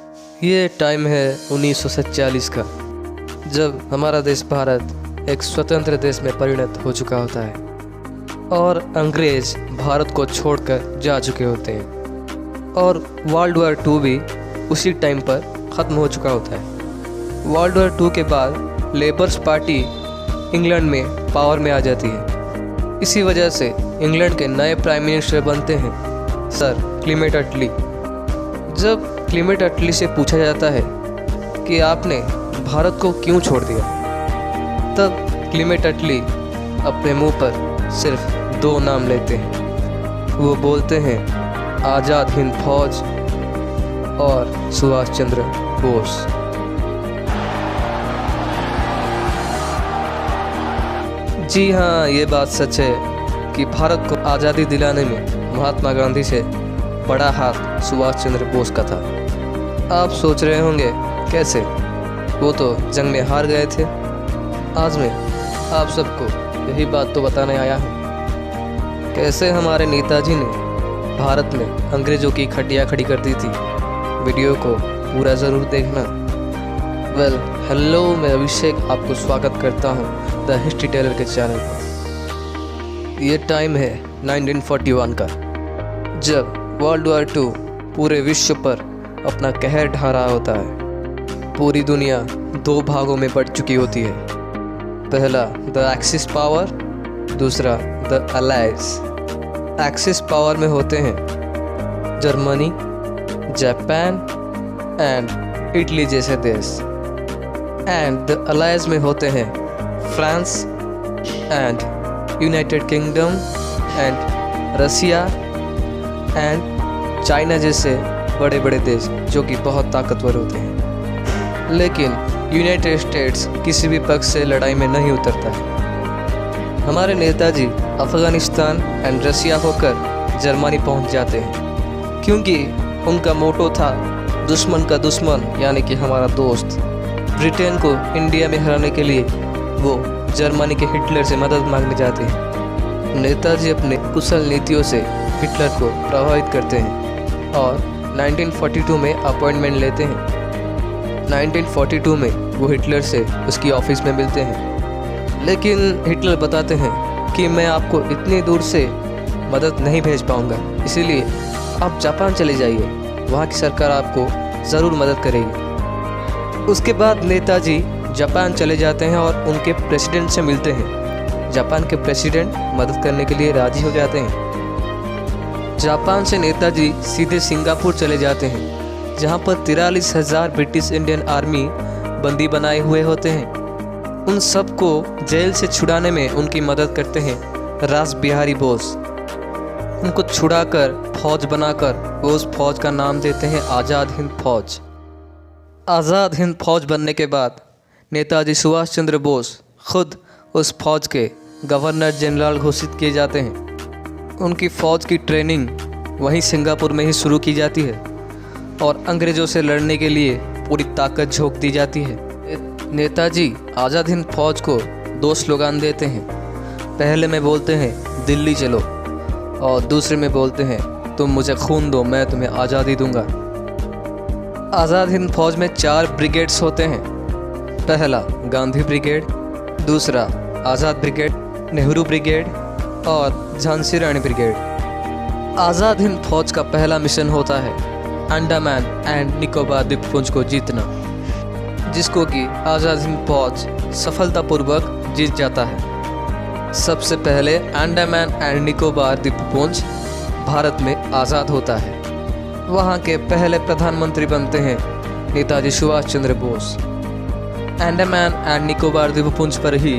ये टाइम है 1947 का, जब हमारा देश भारत एक स्वतंत्र देश में परिणत हो चुका होता है और अंग्रेज़ भारत को छोड़कर जा चुके होते हैं और वर्ल्ड वॉर 2 भी उसी टाइम पर ख़त्म हो चुका होता है। वर्ल्ड वॉर 2 के बाद लेबर्स पार्टी इंग्लैंड में पावर में आ जाती है। इसी वजह से इंग्लैंड के नए प्राइम मिनिस्टर बनते हैं सर क्लेमेंट अटली। जब क्लेमेंट अटली से पूछा जाता है कि आपने भारत को क्यों छोड़ दिया, तब क्लेमेंट अटली अपने मुंह पर सिर्फ 2 नाम लेते हैं। वो बोलते हैं आज़ाद हिंद फौज और सुभाष चंद्र बोस। जी हाँ, ये बात सच है कि भारत को आज़ादी दिलाने में महात्मा गांधी से बड़ा हाथ सुभाष चंद्र बोस का था। आप सोच रहे होंगे कैसे, वो तो जंग में हार गए थे। आज मैं आप सबको यही बात तो बताने आया हूँ कैसे हमारे नेताजी ने भारत में अंग्रेज़ों की खटिया खड़ी कर दी थी। वीडियो को पूरा ज़रूर देखना। हेलो, मैं अभिषेक आपको स्वागत करता हूँ द हिस्ट्री टेलर के चैनल पर। ये टाइम है 1941 का, जब वर्ल्ड वॉर 2 पूरे विश्व पर अपना कहर ढा रहा होता है। पूरी दुनिया 2 भागों में बढ़ चुकी होती है। पहला द एक्सिस पावर, दूसरा द अलायंस। एक्सिस पावर में होते हैं जर्मनी, जापान एंड इटली जैसे देश, एंड द अलायंस में होते हैं France and United Kingdom and Russia and China जैसे बड़े बड़े देश जो कि बहुत ताकतवर होते हैं। लेकिन यूनाइटेड स्टेट्स किसी भी पक्ष से लड़ाई में नहीं उतरता है। हमारे नेताजी अफ़गानिस्तान एंड रसिया होकर जर्मनी पहुंच जाते हैं, क्योंकि उनका मोटो था दुश्मन का दुश्मन यानी कि हमारा दोस्त। ब्रिटेन को इंडिया में हराने के लिए वो जर्मनी के हिटलर से मदद मांगने जाते हैं। नेताजी अपने कुशल नीतियों से हिटलर को प्रभावित करते हैं और 1942 में अपॉइंटमेंट लेते हैं। 1942 में वो हिटलर से उसकी ऑफिस में मिलते हैं, लेकिन हिटलर बताते हैं कि मैं आपको इतनी दूर से मदद नहीं भेज पाऊँगा, इसीलिए आप जापान चले जाइए, वहाँ की सरकार आपको ज़रूर मदद करेगी। उसके बाद नेताजी जापान चले जाते हैं और उनके प्रेसिडेंट से मिलते हैं। जापान के प्रेसिडेंट मदद करने के लिए राज़ी हो जाते हैं। जापान से नेताजी सीधे सिंगापुर चले जाते हैं, जहाँ पर 43,000 ब्रिटिश इंडियन आर्मी बंदी बनाए हुए होते हैं। उन सबको जेल से छुड़ाने में उनकी मदद करते हैं रास बिहारी बोस। उनको छुड़ाकर फौज बनाकर वो उस फौज का नाम देते हैं आज़ाद हिंद फौज। आज़ाद हिंद फौज बनने के बाद नेताजी सुभाष चंद्र बोस खुद उस फौज के गवर्नर जनरल घोषित किए जाते हैं। उनकी फ़ौज की ट्रेनिंग वहीं सिंगापुर में ही शुरू की जाती है और अंग्रेज़ों से लड़ने के लिए पूरी ताकत झोंक दी जाती है। नेताजी आज़ाद हिंद फौज को 2 स्लोगान देते हैं। पहले में बोलते हैं दिल्ली चलो और दूसरे में बोलते हैं तुम मुझे खून दो, मैं तुम्हें आज़ादी दूंगा। आज़ाद हिंद फौज में 4 ब्रिगेड्स होते हैं। पहला गांधी ब्रिगेड, दूसरा आज़ाद ब्रिगेड, नेहरू ब्रिगेड और झांसी रानी ब्रिगेड। आज़ाद हिंद फौज का पहला मिशन होता है अंडमान एंड निकोबार द्वीपपुंज को जीतना, जिसको कि आज़ाद हिंद फौज सफलतापूर्वक जीत जाता है। सबसे पहले अंडमान एंड निकोबार द्वीपपुंज भारत में आज़ाद होता है। वहाँ के पहले प्रधानमंत्री बनते हैं नेताजी सुभाष चंद्र बोस। अंडमान एंड निकोबार द्वीपपुंज पर ही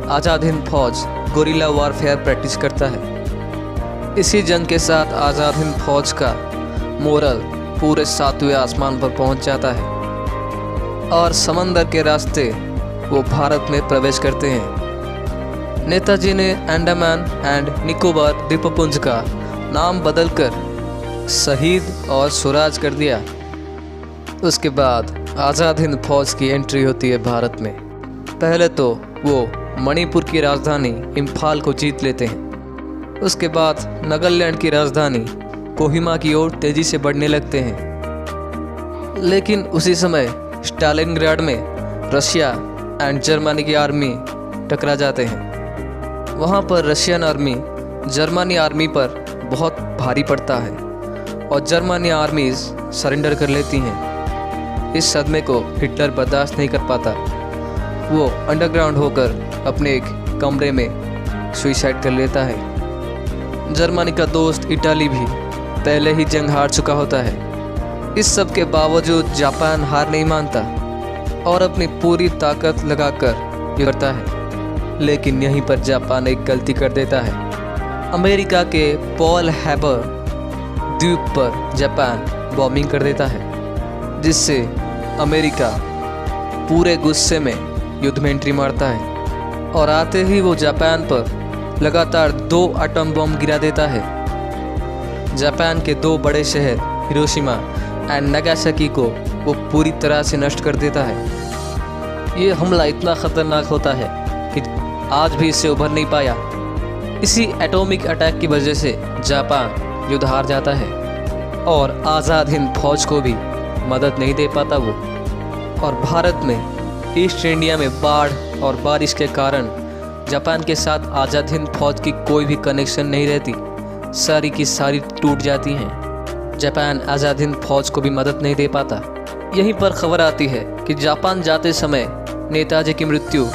आज़ाद हिंद फौज गोरिल्ला वारफेयर प्रैक्टिस करता है। इसी जंग के साथ आज़ाद हिंद फौज का मोरल पूरे 7वें आसमान पर पहुंच जाता है और समंदर के रास्ते वो भारत में प्रवेश करते हैं। नेताजी ने अंडमान एंड निकोबार द्वीपपुंज का नाम बदलकर शहीद और स्वराज कर दिया। उसके बाद आज़ाद हिंद फौज की एंट्री होती है भारत में। पहले तो वो मणिपुर की राजधानी इम्फाल को जीत लेते हैं। उसके बाद नागालैंड की राजधानी कोहिमा की ओर तेज़ी से बढ़ने लगते हैं। लेकिन उसी समय स्टालिनग्राड में रशिया एंड जर्मनी की आर्मी टकरा जाते हैं। वहाँ पर रशियन आर्मी जर्मनी आर्मी पर बहुत भारी पड़ता है और जर्मनी आर्मीज सरेंडर कर लेती हैं। इस सदमे को हिटलर बर्दाश्त नहीं कर पाता। वो अंडरग्राउंड होकर अपने एक कमरे में सुइसाइड कर लेता है। जर्मनी का दोस्त इटाली भी पहले ही जंग हार चुका होता है। इस सब के बावजूद जापान हार नहीं मानता और अपनी पूरी ताकत लगाकर युद्ध करता है। लेकिन यहीं पर जापान एक गलती कर देता है। अमेरिका के पर्ल हार्बर द्वीप पर जापान बॉम्बिंग कर देता है, जिससे अमेरिका पूरे गुस्से में युद्ध में एंट्री मारता है और आते ही वो जापान पर लगातार 2 एटम बम गिरा देता है। जापान के 2 बड़े शहर हिरोशिमा एंड नागासाकी को वो पूरी तरह से नष्ट कर देता है। ये हमला इतना ख़तरनाक होता है कि आज भी इससे उभर नहीं पाया। इसी एटॉमिक अटैक की वजह से जापान युद्ध हार जाता है और आज़ाद हिंद फौज को भी मदद नहीं दे पाता वो। और भारत में ईस्ट इंडिया में बाढ़ और बारिश के कारण जापान के साथ आज़ाद हिंद फौज की कोई भी कनेक्शन नहीं रहती, सारी की सारी टूट जाती हैं। जापान आज़ाद हिंद फौज को भी मदद नहीं दे पाता। यहीं पर खबर आती है कि जापान जाते समय नेताजी की मृत्यु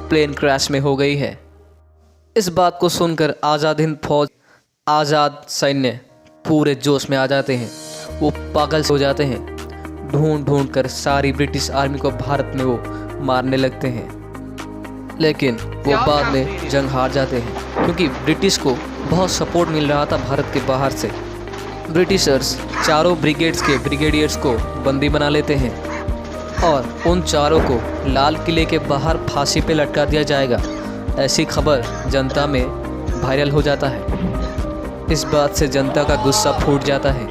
प्लेन क्रैश में हो गई है। इस बात को सुनकर आज़ाद हिंद फौज, आज़ाद सैन्य पूरे जोश में आ जाते हैं। वो पागल हो जाते हैं। ढूंढ ढूंढ कर सारी ब्रिटिश आर्मी को भारत में वो मारने लगते हैं। लेकिन वो बाद में जंग हार जाते हैं क्योंकि ब्रिटिश को बहुत सपोर्ट मिल रहा था भारत के बाहर से। ब्रिटिशर्स चारों ब्रिगेड्स के ब्रिगेडियर्स को बंदी बना लेते हैं और उन चारों को लाल किले के बाहर फांसी पे लटका दिया जाएगा, ऐसी खबर जनता में वायरल हो जाता है। इस बात से जनता का गुस्सा फूट जाता है।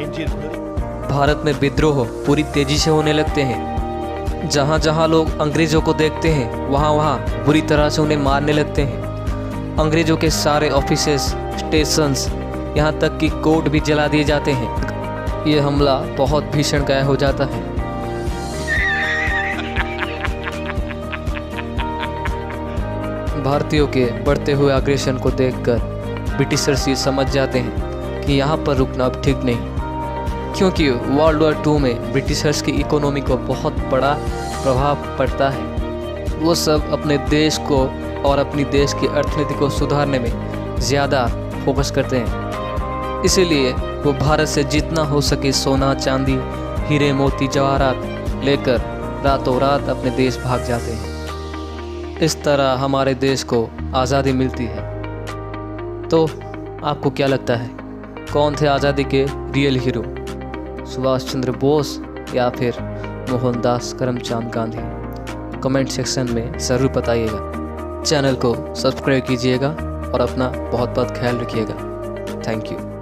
भारत में विद्रोह पूरी तेजी से होने लगते हैं। जहाँ जहाँ लोग अंग्रेज़ों को देखते हैं वहाँ वहाँ बुरी तरह से उन्हें मारने लगते हैं। अंग्रेज़ों के सारे ऑफिसेस, स्टेशंस, यहाँ तक कि कोर्ट भी जला दिए जाते हैं। ये हमला बहुत भीषणकाय हो जाता है। भारतीयों के बढ़ते हुए अग्रेशन को देखकर ब्रिटिशर्स ये समझ जाते हैं कि यहाँ पर रुकना अब ठीक नहीं, क्योंकि वर्ल्ड वॉर 2 में ब्रिटिशर्स की इकोनॉमी को बहुत बड़ा प्रभाव पड़ता है। वो सब अपने देश को और अपनी देश की अर्थनीति को सुधारने में ज़्यादा फोकस करते हैं। इसीलिए वो भारत से जितना हो सके सोना, चांदी, हीरे, मोती, जवाहरात लेकर रातों रात अपने देश भाग जाते हैं। इस तरह हमारे देश को आज़ादी मिलती है। तो आपको क्या लगता है, कौन थे आज़ादी के रियल हीरो, सुभाष चंद्र बोस या फिर मोहनदास करमचंद गांधी? कमेंट सेक्शन में ज़रूर बताइएगा। चैनल को सब्सक्राइब कीजिएगा और अपना बहुत बहुत ख्याल रखिएगा। Thank you.